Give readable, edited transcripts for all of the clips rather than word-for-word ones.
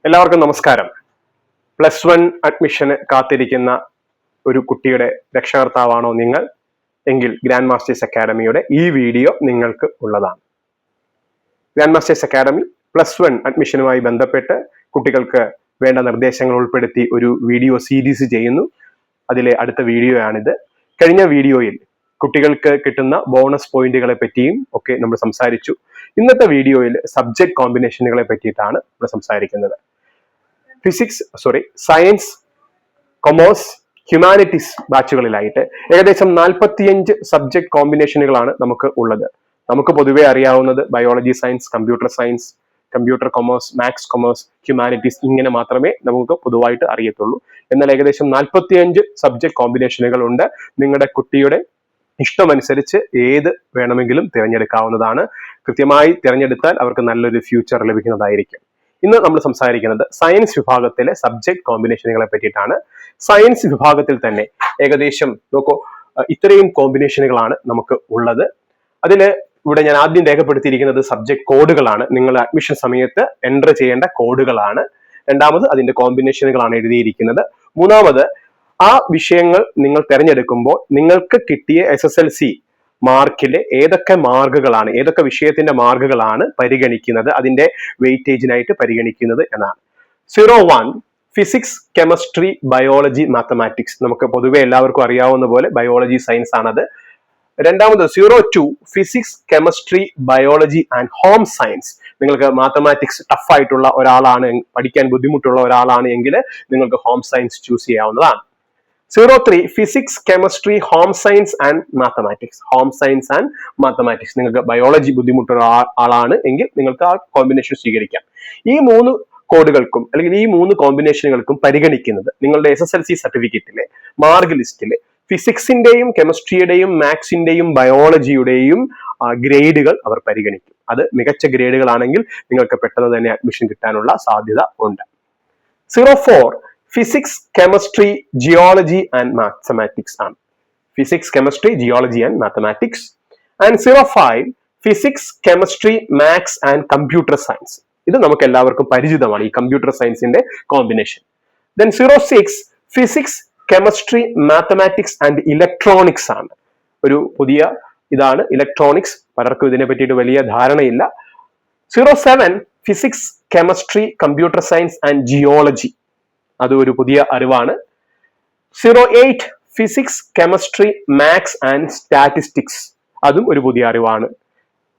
എല്ലാവർക്കും നമസ്കാരം. +1 അഡ്മിഷന് കാത്തിരിക്കുന്ന ഒരു കുട്ടിയുടെ രക്ഷകർത്താവാണോ നിങ്ങൾ എങ്കിൽ ഗ്രാൻഡ് മാസ്റ്റേഴ്സ് അക്കാഡമിയുടെ ഈ വീഡിയോ നിങ്ങൾക്ക് ഉള്ളതാണ്. ഗ്രാൻഡ് മാസ്റ്റേഴ്സ് അക്കാഡമി +1 അഡ്മിഷനുമായി ബന്ധപ്പെട്ട് കുട്ടികൾക്ക് വേണ്ട നിർദ്ദേശങ്ങൾ ഉൾപ്പെടുത്തി ഒരു വീഡിയോ സീരീസ് ചെയ്യുന്നു. അതിലെ അടുത്ത വീഡിയോ ആണിത്. കഴിഞ്ഞ വീഡിയോയിൽ കുട്ടികൾക്ക് കിട്ടുന്ന ബോണസ് പോയിന്റുകളെ പറ്റിയും ഒക്കെ നമ്മൾ സംസാരിച്ചു. ഇന്നത്തെ വീഡിയോയിൽ സബ്ജക്ട് കോമ്പിനേഷനുകളെ പറ്റിയിട്ടാണ് നമ്മൾ സംസാരിക്കുന്നത്. സയൻസ്, കൊമേഴ്സ്, ഹ്യൂമാനിറ്റീസ് ബാച്ചുകളിലായിട്ട് ഏകദേശം 45 സബ്ജക്ട് കോമ്പിനേഷനുകളാണ് നമുക്ക് ഉള്ളത്. നമുക്ക് പൊതുവെ അറിയാവുന്നത് biology science, computer science, computer commerce, maths commerce, humanities ഇങ്ങനെ മാത്രമേ നമുക്ക് പൊതുവായിട്ട് അറിയത്തുള്ളൂ. എന്നാൽ ഏകദേശം 45 സബ്ജക്ട് കോമ്പിനേഷനുകൾ ഉണ്ട്. നിങ്ങളുടെ കുട്ടിയുടെ ഇഷ്ടമനുസരിച്ച് ഏത് വേണമെങ്കിലും തിരഞ്ഞെടുക്കാവുന്നതാണ്. കൃത്യമായി തിരഞ്ഞെടുത്താൽ അവർക്ക് നല്ലൊരു ഫ്യൂച്ചർ ലഭിക്കുന്നതായിരിക്കും. ഇന്ന് നമ്മൾ സംസാരിക്കുന്നത് സയൻസ് വിഭാഗത്തിലെ സബ്ജക്ട് കോമ്പിനേഷനുകളെ പറ്റിയിട്ടാണ്. സയൻസ് വിഭാഗത്തിൽ തന്നെ ഏകദേശം നോക്കൂ, ഇത്രയും കോമ്പിനേഷനുകളാണ് നമുക്ക് ഉള്ളത്. അതില് ഇവിടെ ഞാൻ ആദ്യം രേഖപ്പെടുത്തിയിരിക്കുന്നത് സബ്ജക്ട് കോഡുകളാണ്. നിങ്ങൾ അഡ്മിഷൻ സമയത്ത് എൻ്റർ ചെയ്യേണ്ട കോഡുകളാണ്. രണ്ടാമത് അതിന്റെ കോമ്പിനേഷനുകളാണ് എഴുതിയിരിക്കുന്നത്. മൂന്നാമത് ആ വിഷയങ്ങൾ നിങ്ങൾ തിരഞ്ഞെടുക്കുമ്പോൾ നിങ്ങൾക്ക് കിട്ടിയ SSLC മാർക്കിലെ ഏതൊക്കെ മാർക്കുകളാണ്, ഏതൊക്കെ വിഷയത്തിന്റെ മാർക്കുകളാണ് പരിഗണിക്കുന്നത്, അതിന്റെ വെയിറ്റേജിനായിട്ട് പരിഗണിക്കുന്നത് എന്നാണ്. 01 ഫിസിക്സ്, കെമിസ്ട്രി, ബയോളജി, മാത്തമാറ്റിക്സ്. നമുക്ക് പൊതുവെ എല്ലാവർക്കും അറിയാവുന്ന പോലെ ബയോളജി സയൻസ് ആണത്. രണ്ടാമത് 02 physics, chemistry, biology and home science. നിങ്ങൾക്ക് മാത്തമാറ്റിക്സ് ടഫ് ആയിട്ടുള്ള ഒരാളാണ്, പഠിക്കാൻ ബുദ്ധിമുട്ടുള്ള ഒരാളാണ് എങ്കിൽ നിങ്ങൾക്ക് ഹോം സയൻസ് ചൂസ് ചെയ്യാവുന്നതാണ്. 03 physics, chemistry, home science and mathematics. Home science and mathematics. നിങ്ങൾക്ക് ബയോളജി ബുദ്ധിമുട്ടുള്ള ആളാണ് എങ്കിൽ നിങ്ങൾക്ക് ആ കോമ്പിനേഷൻ സ്വീകരിക്കാം. ഈ 3 കോഡുകൾക്കും അല്ലെങ്കിൽ ഈ 3 കോമ്പിനേഷനുകൾക്കും പരിഗണിക്കുന്നത് നിങ്ങളുടെ SSLC സർട്ടിഫിക്കറ്റിലെ മാർക്ക് ലിസ്റ്റിലെ ഫിസിക്സിന്റെയും കെമിസ്ട്രിയുടെയും മാത്സിന്റെയും ബയോളജിയുടെയും ഗ്രേഡുകൾ അവർ പരിഗണിക്കും. അത് മികച്ച ഗ്രേഡുകളാണെങ്കിൽ നിങ്ങൾക്ക് പെട്ടെന്ന് തന്നെ അഡ്മിഷൻ കിട്ടാനുള്ള സാധ്യത ഉണ്ട്. 04 physics, chemistry, geology and mathematics ആണ്. Physics, chemistry, geology and mathematics. And 05 physics, chemistry, maths and computer science. ഇത് നമുക്ക് എല്ലാവർക്കും പരിചിതമാണ്, ഈ കമ്പ്യൂട്ടർ സയൻസിന്റെ combination. Then 06 physics, chemistry, mathematics and electronics ആണ്. ഒരു പുതിയ ഇതാണ് ഇലക്ട്രോണിക്സ്. പലർക്കും ഇതിനെ പറ്റിയിട്ട് വലിയ ധാരണയില്ല. 07 physics, chemistry, computer science and geology. അത് ഒരു പുതിയ അറിവാണ്. 08 physics, chemistry, maths and statistics. അതും ഒരു പുതിയ അറിവാണ്.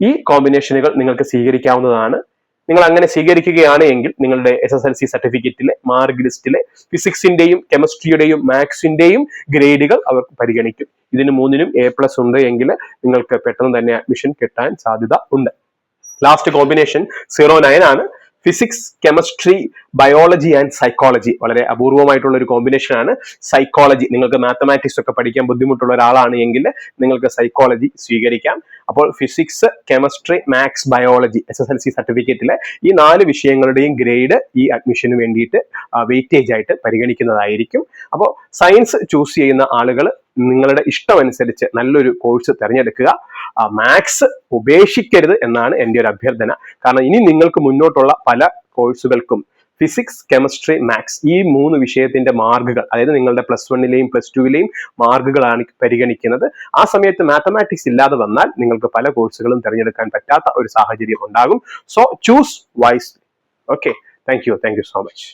ഈ കോമ്പിനേഷനുകൾ നിങ്ങൾക്ക് സ്വീകരിക്കാവുന്നതാണ്. നിങ്ങൾ അങ്ങനെ സ്വീകരിക്കുകയാണ് എങ്കിൽ നിങ്ങളുടെ SSLC സർട്ടിഫിക്കറ്റിലെ മാർക്ക് ലിസ്റ്റിലെ ഫിസിക്സിന്റെയും കെമിസ്ട്രിയുടെയും മാത്സിന്റെയും ഗ്രേഡുകൾ അവർ പരിഗണിക്കും. ഇതിന് 3നും A+ ഉണ്ട് എങ്കിൽ നിങ്ങൾക്ക് പെട്ടെന്ന് തന്നെ അഡ്മിഷൻ കിട്ടാൻ സാധ്യത ഉണ്ട്. ലാസ്റ്റ് കോമ്പിനേഷൻ 09 ആണ്. Physics, chemistry, biology and psychology. വളരെ അപൂർവമായിട്ടുള്ള ഒരു കോമ്പിനേഷൻ ആണ് സൈക്കോളജി. നിങ്ങൾക്ക് മാത്തമാറ്റിക്സ് ഒക്കെ പഠിക്കാൻ ബുദ്ധിമുട്ടുള്ള ഒരാളാണ് എങ്കിൽ നിങ്ങൾക്ക് സൈക്കോളജി സ്വീകരിക്കാം. അപ്പോൾ physics, chemistry, maths, biology SSLC സർട്ടിഫിക്കറ്റിലെ ഈ 4 വിഷയങ്ങളുടെയും ഗ്രേഡ് ഈ അഡ്മിഷന് വേണ്ടിയിട്ട് വെയിറ്റേജ് ആയിട്ട് പരിഗണിക്കുന്നതായിരിക്കും. അപ്പോൾ സയൻസ് ചൂസ് ചെയ്യുന്ന ആളുകൾ നിങ്ങളുടെ ഇഷ്ടമനുസരിച്ച് നല്ലൊരു കോഴ്സ് തിരഞ്ഞെടുക്കുക. മാത്സ് ഉപേക്ഷിക്കരുത് എന്നാണ് എൻ്റെ ഒരു അഭ്യർത്ഥന. കാരണം ഇനി നിങ്ങൾക്ക് മുന്നോട്ടുള്ള പല കോഴ്സുകൾക്കും ഫിസിക്സ്, കെമിസ്ട്രി, മാത്സ് ഈ 3 വിഷയത്തിന്റെ മാർക്കുകൾ, അതായത് നിങ്ങളുടെ +1ലെയും +2ലെയും മാർക്കുകളാണ് പരിഗണിക്കുന്നത്. ആ സമയത്ത് മാത്തമാറ്റിക്സ് ഇല്ലാതെ വന്നാൽ നിങ്ങൾക്ക് പല കോഴ്സുകളും തിരഞ്ഞെടുക്കാൻ പറ്റാത്ത ഒരു സാഹചര്യം ഉണ്ടാകും. So choose wisely. Okay, thank you so much.